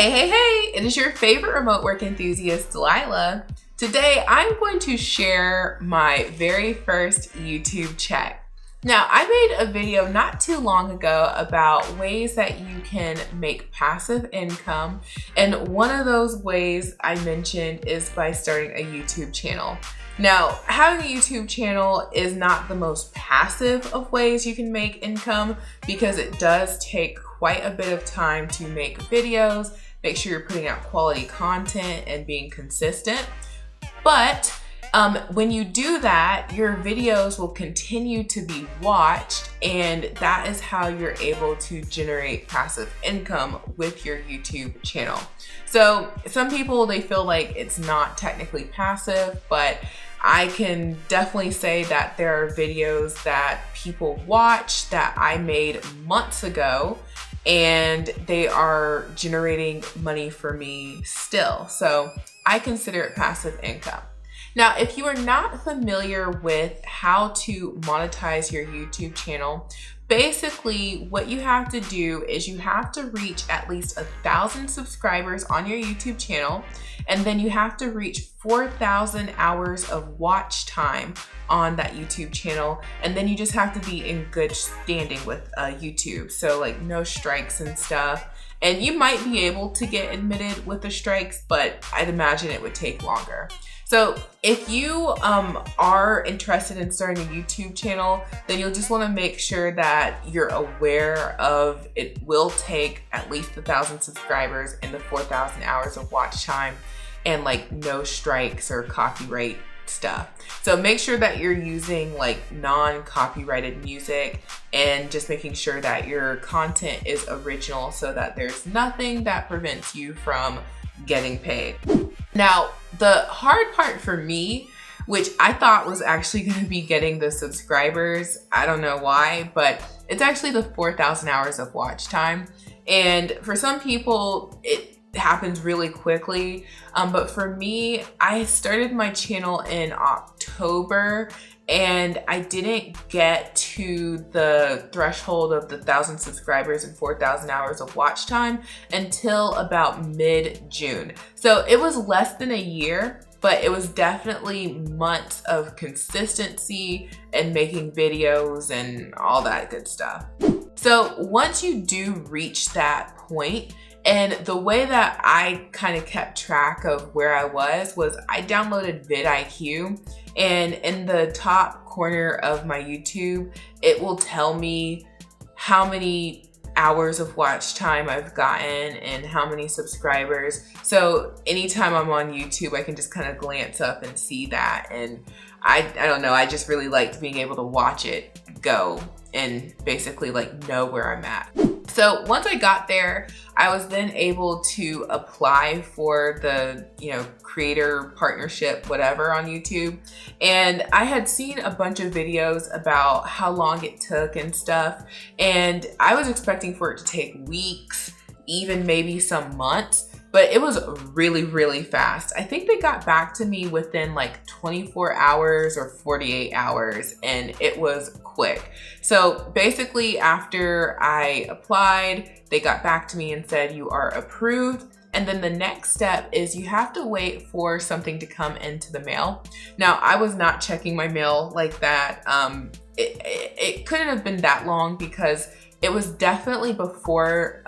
Hey, it is your favorite remote work enthusiast, Delilah. Today, I'm going to share my very first YouTube check. Now, I made a video not too long ago about ways that you can make passive income, and one of those ways I mentioned is by starting a YouTube channel. Now, having a YouTube channel is not the most passive of ways you can make income because it does take quite a bit of time to make videos, make sure you're putting out quality content and being consistent. But when you do that, your videos will continue to be watched, and that is how you're able to generate passive income with your YouTube channel. So some people, they feel like it's not technically passive, but I can definitely say that there are videos that people watch that I made months ago, and they are generating money for me still. So I consider it passive income. Now, if you are not familiar with how to monetize your YouTube channel, basically what you have to do is you have to reach at least 1,000 subscribers on your YouTube channel, and then you have to reach 4,000 hours of watch time on that YouTube channel, and then you just have to be in good standing with YouTube, so like no strikes and stuff. And you might be able to get admitted with the strikes, but I'd imagine it would take longer. So if you are interested in starting a YouTube channel, then you'll just want to make sure that you're aware of it will take at least 1,000 subscribers and the 4,000 hours of watch time, and like no strikes or copyright stuff. So make sure that you're using like non-copyrighted music, and just making sure that your content is original so that there's nothing that prevents you from getting paid. Now, the hard part for me, which I thought was actually going to be getting the subscribers, I don't know why, but it's actually the 4,000 hours of watch time. And for some people, it happens really quickly. But for me, I started my channel in October, and I didn't get to the threshold of the 1,000 subscribers and 4,000 hours of watch time until about mid-June. So it was less than a year, but it was definitely months of consistency and making videos and all that good stuff. So once you do reach that point, and the way that I kind of kept track of where I was I downloaded vidIQ, and in the top corner of my YouTube, it will tell me how many hours of watch time I've gotten and how many subscribers. So anytime I'm on YouTube, I can just kind of glance up and see that. And I don't know, I just really liked being able to watch it go and basically like know where I'm at. So once I got there, I was then able to apply for the, creator partnership, whatever, on YouTube. And I had seen a bunch of videos about how long it took and stuff. And I was expecting for it to take weeks, even maybe some months, but it was really, really fast. I think they got back to me within like 24 hours or 48 hours, and it was quick. So basically, after I applied, they got back to me and said, you are approved. And then the next step is you have to wait for something to come into the mail. Now, I was not checking my mail like that. It couldn't have been that long because it was definitely before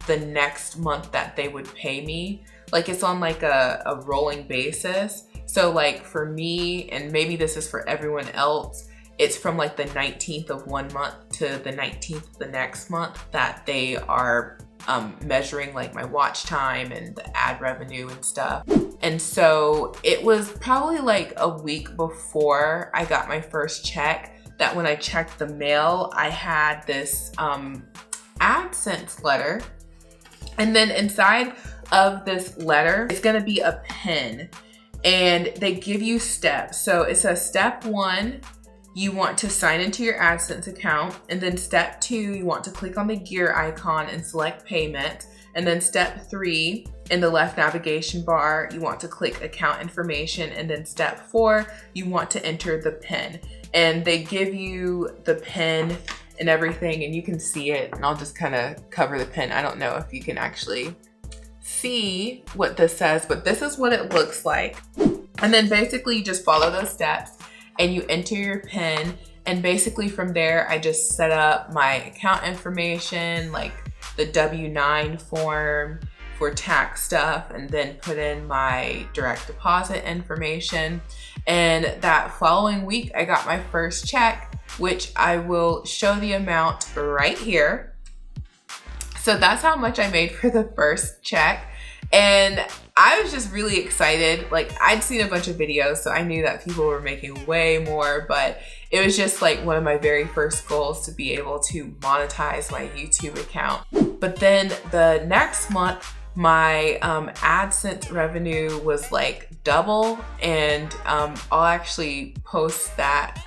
the next month that they would pay me. Like, it's on like a rolling basis. So like for me, and maybe this is for everyone else, it's from like the 19th of one month to the 19th of the next month that they are measuring like my watch time and the ad revenue and stuff. And so it was probably like a week before I got my first check that when I checked the mail, I had this AdSense letter. And then inside of this letter, it's gonna be a pin, and they give you steps. So it says step 1, you want to sign into your AdSense account. And then step 2, you want to click on the gear icon and select payment. And then step 3, in the left navigation bar, you want to click account information. And then step 4, you want to enter the PIN. And they give you the PIN and everything, and you can see it. And I'll just kind of cover the PIN. I don't know if you can actually see what this says, but this is what it looks like. And then basically you just follow those steps and you enter your PIN. And basically from there, I just set up my account information, like the W-9 form for tax stuff, and then put in my direct deposit information. And that following week, I got my first check, which I will show the amount right here. So that's how much I made for the first check. And I was just really excited. Like, I'd seen a bunch of videos, so I knew that people were making way more, but it was just like one of my very first goals to be able to monetize my YouTube account. But then the next month, my AdSense revenue was like double, and I'll actually post that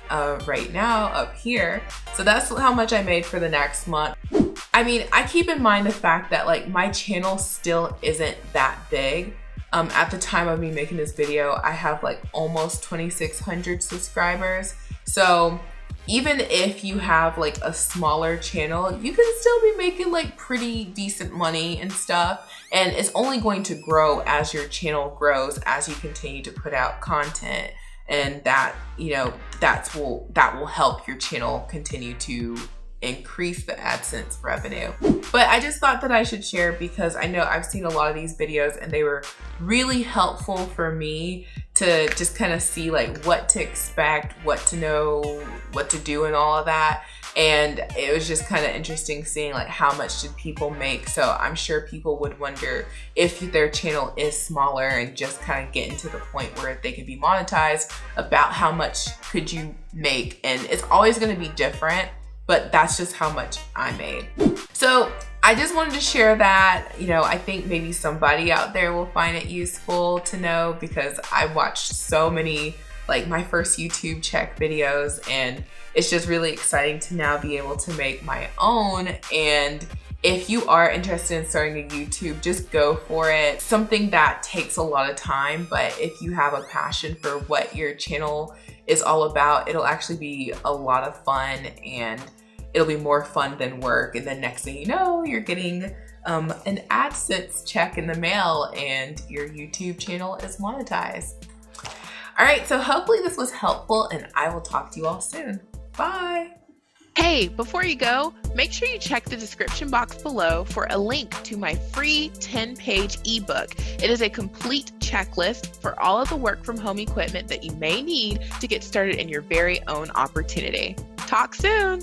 right now up here. So that's how much I made for the next month. I mean, I keep in mind the fact that like my channel still isn't that big. At the time of me making this video, I have like almost 2,600 subscribers. So even if you have like a smaller channel, you can still be making like pretty decent money and stuff. And it's only going to grow as your channel grows, as you continue to put out content. And that, you know, that will help your channel continue to increase the AdSense revenue. But I just thought that I should share because I know I've seen a lot of these videos and they were really helpful for me to just kind of see like what to expect, what to know, what to do and all of that. And it was just kind of interesting seeing like how much did people make. So I'm sure people would wonder if their channel is smaller and just kind of getting to the point where they could be monetized, about how much could you make. And it's always going to be different, but that's just how much I made. So I just wanted to share that. You know, I think maybe somebody out there will find it useful to know, because I watched so many, like my first YouTube check videos, and it's just really exciting to now be able to make my own. And if you are interested in starting a YouTube, just go for it. Something that takes a lot of time, but if you have a passion for what your channel is all about, it'll actually be a lot of fun, and it'll be more fun than work. And then next thing you know, you're getting an AdSense check in the mail and your YouTube channel is monetized. All right, so hopefully this was helpful, and I will talk to you all soon. Bye. Hey, before you go, make sure you check the description box below for a link to my free 10-page ebook. It is a complete checklist for all of the work from home equipment that you may need to get started in your very own opportunity. Talk soon.